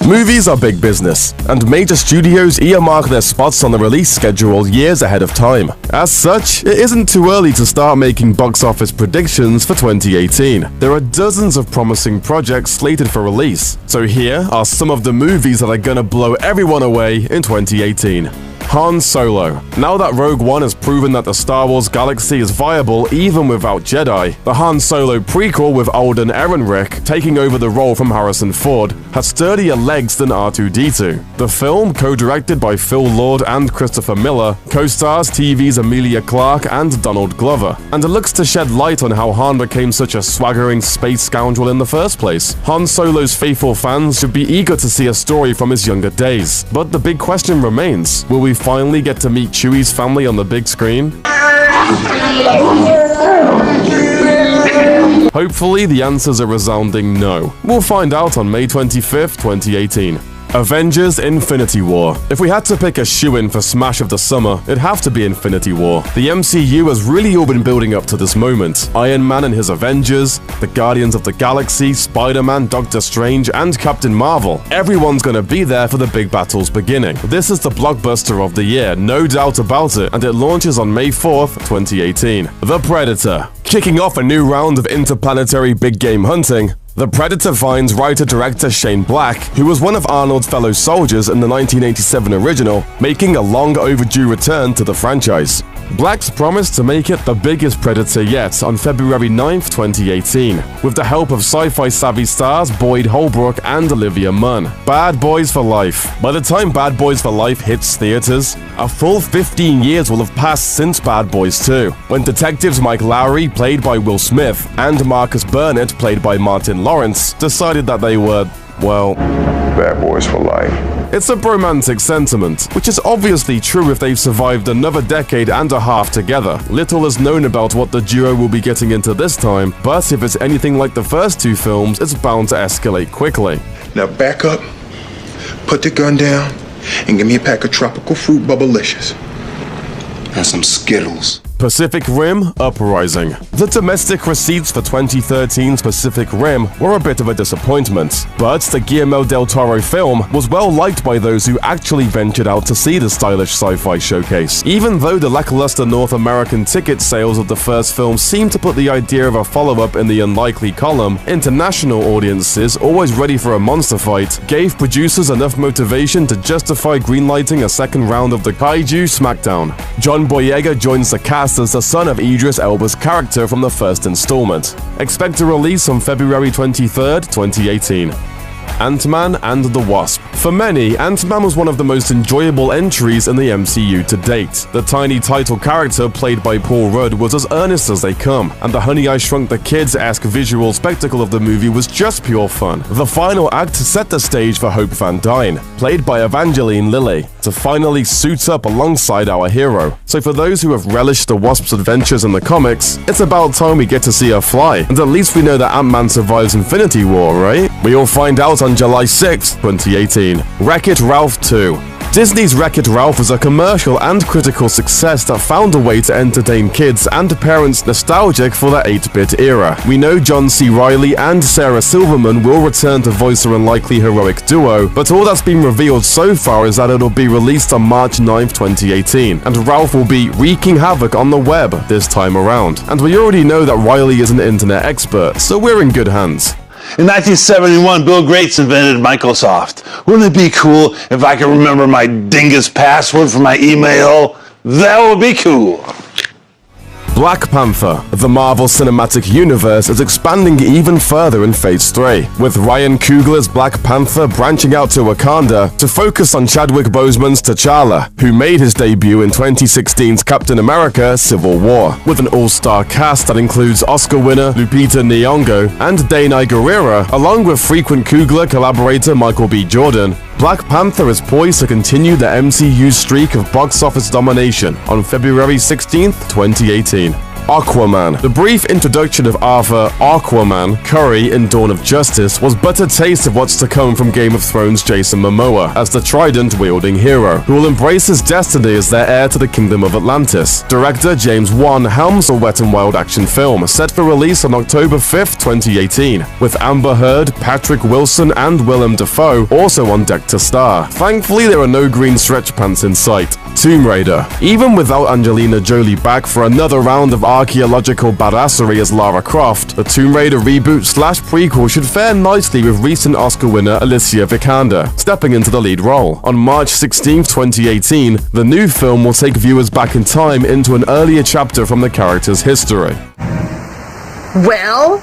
Movies are big business, and major studios earmark their spots on the release schedule years ahead of time. As such, it isn't too early to start making box office predictions for 2018. There are dozens of promising projects slated for release, so here are some of the movies that are gonna blow everyone away in 2018. Han Solo. Now that Rogue One has proven that the Star Wars galaxy is viable even without Jedi, the Han Solo prequel with Alden Ehrenreich taking over the role from Harrison Ford has sturdier legs than R2-D2. The film, co-directed by Phil Lord and Christopher Miller, co-stars TV's Emilia Clarke and Donald Glover, and it looks to shed light on how Han became such a swaggering space scoundrel in the first place. Han Solo's faithful fans should be eager to see a story from his younger days, but the big question remains, will we finally get to meet Chewie's family on the big screen? Hopefully, the answer's a resounding no. We'll find out on May 25th, 2018. Avengers: Infinity War. If we had to pick a shoo-in for smash of the summer, it'd have to be Infinity War. The MCU has really all been building up to this moment. Iron Man and his Avengers, the Guardians of the Galaxy, Spider-Man, Doctor Strange, and Captain Marvel. Everyone's gonna be there for the big battles beginning. This is the blockbuster of the year, no doubt about it, and it launches on May 4th, 2018. The Predator. Kicking off a new round of interplanetary big game hunting, The Predator finds writer-director Shane Black, who was one of Arnold's fellow soldiers in the 1987 original, making a long-overdue return to the franchise. Black's promised to make it the biggest Predator yet on February 9th, 2018, with the help of sci-fi savvy stars Boyd Holbrook and Olivia Munn. Bad Boys for Life. By the time Bad Boys for Life hits theaters, a full 15 years will have passed since Bad Boys 2, when detectives Mike Lowry, played by Will Smith, and Marcus Burnett, played by Martin Lawrence, decided that they were, well, Bad Boys for Life. It's a bromantic sentiment, which is obviously true if they've survived another decade and a half together. Little is known about what the duo will be getting into this time, but if it's anything like the first two films, it's bound to escalate quickly. Now back up, put the gun down, and give me a pack of tropical fruit Bubblicious. And some Skittles. Pacific Rim Uprising. The domestic receipts for 2013's Pacific Rim were a bit of a disappointment, but the Guillermo del Toro film was well liked by those who actually ventured out to see the stylish sci-fi showcase. Even though the lackluster North American ticket sales of the first film seemed to put the idea of a follow-up in the unlikely column, international audiences, always ready for a monster fight, gave producers enough motivation to justify greenlighting a second round of the Kaiju Smackdown. John Boyega joins the cast as the son of Idris Elba's character from the first installment. Expect a release on February 23rd, 2018. Ant-Man and the Wasp. For many, Ant-Man was one of the most enjoyable entries in the MCU to date. The tiny title character, played by Paul Rudd, was as earnest as they come, and the Honey I Shrunk the Kids-esque visual spectacle of the movie was just pure fun. The final act set the stage for Hope Van Dyne, played by Evangeline Lilly, to finally suit up alongside our hero. So for those who have relished the Wasp's adventures in the comics, it's about time we get to see her fly, and at least we know that Ant-Man survives Infinity War, right? We'll find out on July 6, 2018. Wreck-It Ralph 2. Disney's Wreck-It Ralph was a commercial and critical success that found a way to entertain kids and parents nostalgic for the 8-bit era. We know John C. Reilly and Sarah Silverman will return to voice their unlikely heroic duo, but all that's been revealed so far is that it'll be released on March 9th, 2018, and Ralph will be wreaking havoc on the web this time around. And we already know that Reilly is an internet expert, so we're in good hands. In 1971, Bill Gates invented Microsoft. Wouldn't it be cool if I could remember my dingus password for my email? That would be cool. Black Panther. The Marvel Cinematic Universe is expanding even further in Phase 3, with Ryan Coogler's Black Panther branching out to Wakanda to focus on Chadwick Boseman's T'Challa, who made his debut in 2016's Captain America: Civil War, with an all-star cast that includes Oscar winner Lupita Nyong'o and Danai Gurira, along with frequent Coogler collaborator Michael B. Jordan. Black Panther is poised to continue the MCU's streak of box office domination on February 16th, 2018. Aquaman. The brief introduction of Arthur Aquaman Curry in Dawn of Justice was but a taste of what's to come from Game of Thrones' Jason Momoa as the trident-wielding hero, who will embrace his destiny as their heir to the Kingdom of Atlantis. Director James Wan helms a Wet n Wild action film set for release on October 5th, 2018, with Amber Heard, Patrick Wilson, and Willem Dafoe also on deck to star. Thankfully, there are no green stretch pants in sight. Tomb Raider. Even without Angelina Jolie back for another round of archaeological badassery as Lara Croft, the Tomb Raider reboot/prequel should fare nicely with recent Oscar winner Alicia Vikander stepping into the lead role. On March 16, 2018, the new film will take viewers back in time into an earlier chapter from the character's history. Well,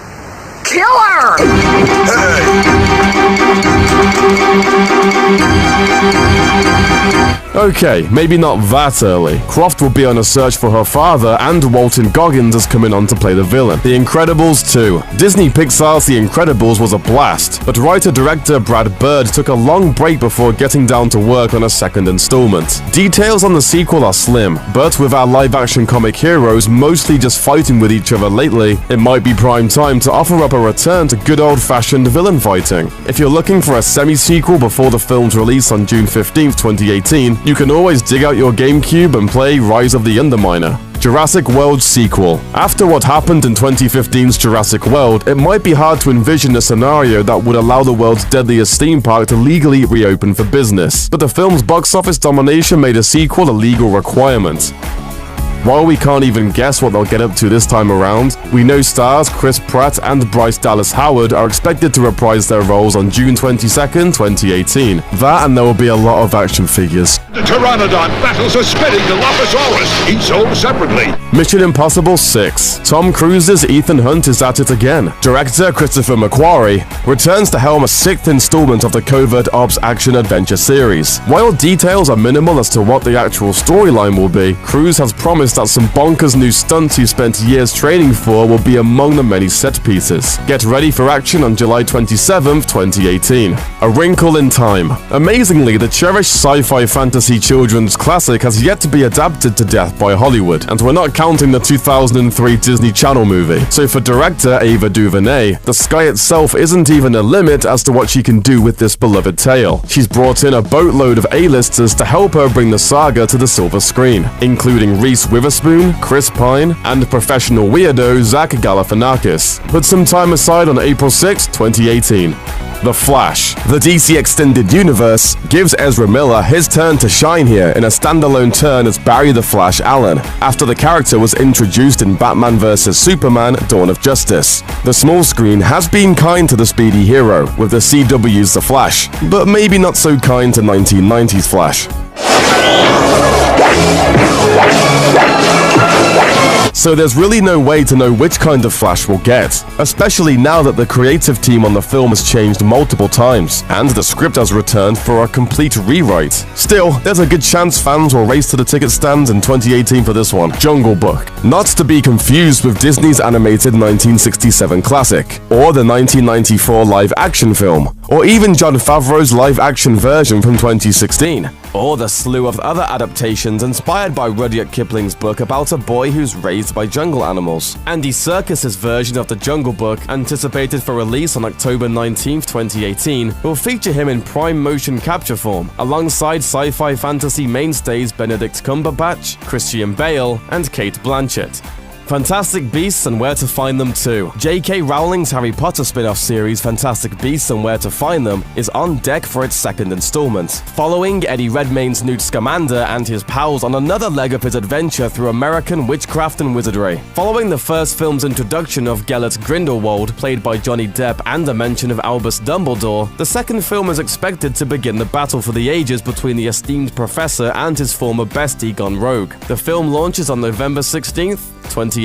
kill her! Okay, maybe not that early. Croft will be on a search for her father, and Walton Goggins is coming on to play the villain. The Incredibles 2. Disney Pixar's The Incredibles was a blast, but writer-director Brad Bird took a long break before getting down to work on a second installment. Details on the sequel are slim, but with our live-action comic heroes mostly just fighting with each other lately, it might be prime time to offer up a return to good old-fashioned villain fighting. If you're looking for a semi-sequel before the film's release on June 15, 2018, you can always dig out your GameCube and play Rise of the Underminer. Jurassic World sequel. After what happened in 2015's Jurassic World, it might be hard to envision a scenario that would allow the world's deadliest theme park to legally reopen for business. But the film's box office domination made a sequel a legal requirement. While we can't even guess what they'll get up to this time around, we know stars Chris Pratt and Bryce Dallas Howard are expected to reprise their roles on June 22nd, 2018. That and there will be a lot of action figures. The Pteranodon battles a spitting Dilophosaurus, each sold separately. Mission Impossible 6. Tom Cruise's Ethan Hunt is at it again. Director Christopher McQuarrie returns to helm a 6th installment of the Covert Ops action-adventure series. While details are minimal as to what the actual storyline will be, Cruise has promised that some bonkers new stunts he spent years training for will be among the many set pieces. Get ready for action on July 27th, 2018. A Wrinkle in Time. Amazingly, the cherished sci-fi fantasy children's classic has yet to be adapted to death by Hollywood, and we're not counting the 2003 Disney Channel movie. So for director Ava DuVernay, the sky itself isn't even a limit as to what she can do with this beloved tale. She's brought in a boatload of A-listers to help her bring the saga to the silver screen, including Reese Witherspoon, Chris Pine, and professional weirdo Zach Galifianakis. Put some time aside on April 6, 2018. The Flash. The DC Extended Universe gives Ezra Miller his turn to shine here in a standalone turn as Barry the Flash Allen, after the character was introduced in Batman vs. Superman: Dawn of Justice. The small screen has been kind to the speedy hero with the CW's The Flash, but maybe not so kind to 1990s Flash. So there's really no way to know which kind of Flash we'll get, especially now that the creative team on the film has changed multiple times, and the script has returned for a complete rewrite. Still, there's a good chance fans will race to the ticket stands in 2018 for this one. Jungle Book. Not to be confused with Disney's animated 1967 classic, or the 1994 live-action film, or even Jon Favreau's live-action version from 2016. Or the slew of other adaptations inspired by Rudyard Kipling's book about a boy who's raised by jungle animals. Andy Serkis's version of The Jungle Book, anticipated for release on October 19, 2018, will feature him in prime motion capture form, alongside sci-fi fantasy mainstays Benedict Cumberbatch, Christian Bale, and Cate Blanchett. Fantastic Beasts and Where to Find Them too. J.K. Rowling's Harry Potter spin-off series Fantastic Beasts and Where to Find Them is on deck for its second installment, following Eddie Redmayne's Newt Scamander and his pals on another leg of his adventure through American witchcraft and wizardry. Following the first film's introduction of Gellert Grindelwald, played by Johnny Depp, and a mention of Albus Dumbledore, the second film is expected to begin the battle for the ages between the esteemed professor and his former bestie gone rogue. The film launches on November 16th, 2018.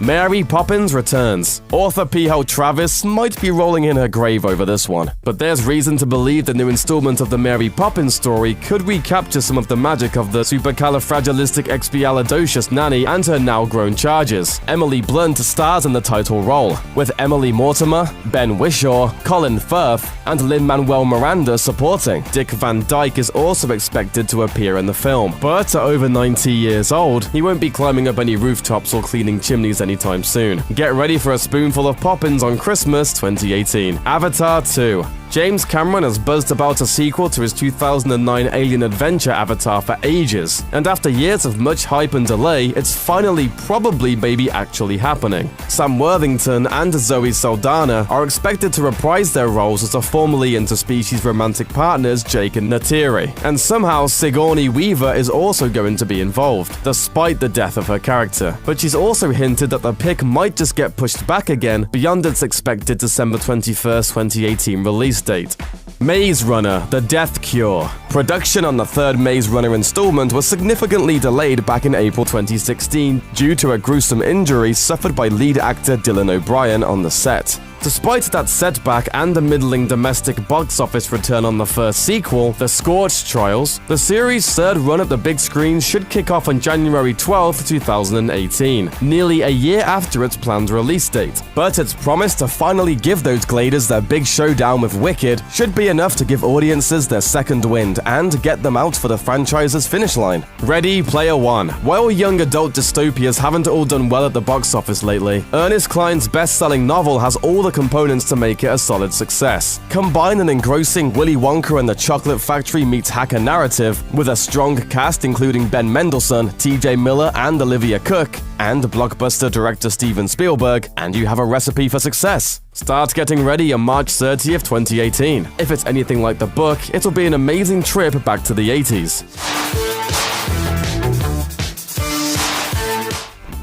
Mary Poppins returns. Author P. Hal Travis might be rolling in her grave over this one, but there's reason to believe the new installment of the Mary Poppins story could recapture some of the magic of the supercalifragilisticexpialidocious nanny and her now-grown charges. Emily Blunt stars in the title role, with Emily Mortimer, Ben Whishaw, Colin Firth, and Lin-Manuel Miranda supporting. Dick Van Dyke is also expected to appear in the film, but at over 90 years old, he won't be climbing up any rooftops or cleaning chimneys anytime soon. Get ready for a spoonful of poppins on Christmas 2018. Avatar 2. James Cameron has buzzed about a sequel to his 2009 alien adventure Avatar for ages, and after years of much hype and delay, it's finally probably maybe actually happening. Sam Worthington and Zoe Saldana are expected to reprise their roles as the formerly interspecies romantic partners Jake and Neytiri, and somehow Sigourney Weaver is also going to be involved, despite the death of her character. But she's also hinted that the pick might just get pushed back again beyond its expected December 21st, 2018 release date. Maze Runner: The Death Cure. Production on the third Maze Runner installment was significantly delayed back in April 2016 due to a gruesome injury suffered by lead actor Dylan O'Brien on the set. Despite that setback and the middling domestic box office return on the first sequel, The Scorched Trials, the series' third run at the big screen should kick off on January 12, 2018, nearly a year after its planned release date. But its promise to finally give those Gladers their big showdown with Wicked should be enough to give audiences their second wind and get them out for the franchise's finish line. Ready Player One. While young adult dystopias haven't all done well at the box office lately, Ernest Cline's best-selling novel has all the components to make it a solid success. Combine an engrossing Willy Wonka and the Chocolate Factory meets hacker narrative with a strong cast including Ben Mendelsohn, TJ Miller, and Olivia Cook, and blockbuster director Steven Spielberg, and you have a recipe for success. Start getting ready on March 30th, 2018. If it's anything like the book, it'll be an amazing trip back to the 80s.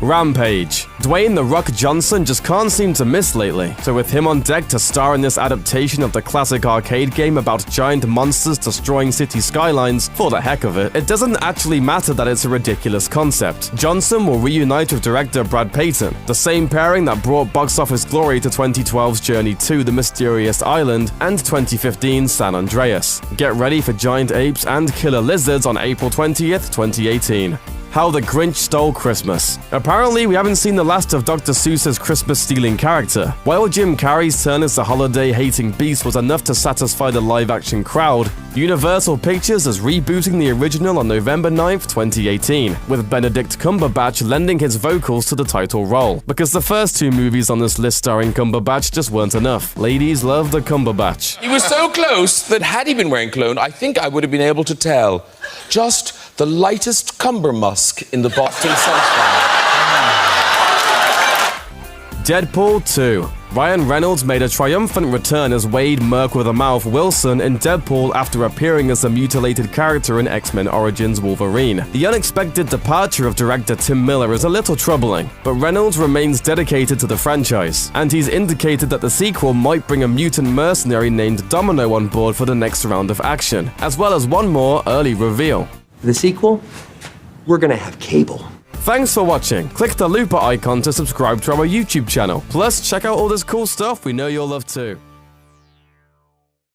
Rampage. Dwayne "The Rock" Johnson just can't seem to miss lately, so with him on deck to star in this adaptation of the classic arcade game about giant monsters destroying city skylines, for the heck of it, it doesn't actually matter that it's a ridiculous concept. Johnson will reunite with director Brad Peyton, the same pairing that brought box office glory to 2012's Journey to the Mysterious Island and 2015's San Andreas. Get ready for giant apes and killer lizards on April 20th, 2018. How the Grinch Stole Christmas. Apparently, we haven't seen the last of Dr. Seuss's Christmas-stealing character. While Jim Carrey's turn as the holiday-hating beast was enough to satisfy the live-action crowd, Universal Pictures is rebooting the original on November 9th, 2018, with Benedict Cumberbatch lending his vocals to the title role. Because the first two movies on this list starring Cumberbatch just weren't enough. Ladies love the Cumberbatch. He was so close that had he been wearing cologne, I think I would have been able to tell. Just the lightest cumber musk in the Boston sunshine. Deadpool 2. Ryan Reynolds made a triumphant return as Wade Merc-with-a-Mouth Wilson in Deadpool after appearing as a mutilated character in X-Men Origins Wolverine. The unexpected departure of director Tim Miller is a little troubling, but Reynolds remains dedicated to the franchise, and he's indicated that the sequel might bring a mutant mercenary named Domino on board for the next round of action, as well as one more early reveal. The sequel? We're gonna have cable. Thanks for watching. Click the looper icon to subscribe to our YouTube channel. Plus, check out all this cool stuff we know you'll love too.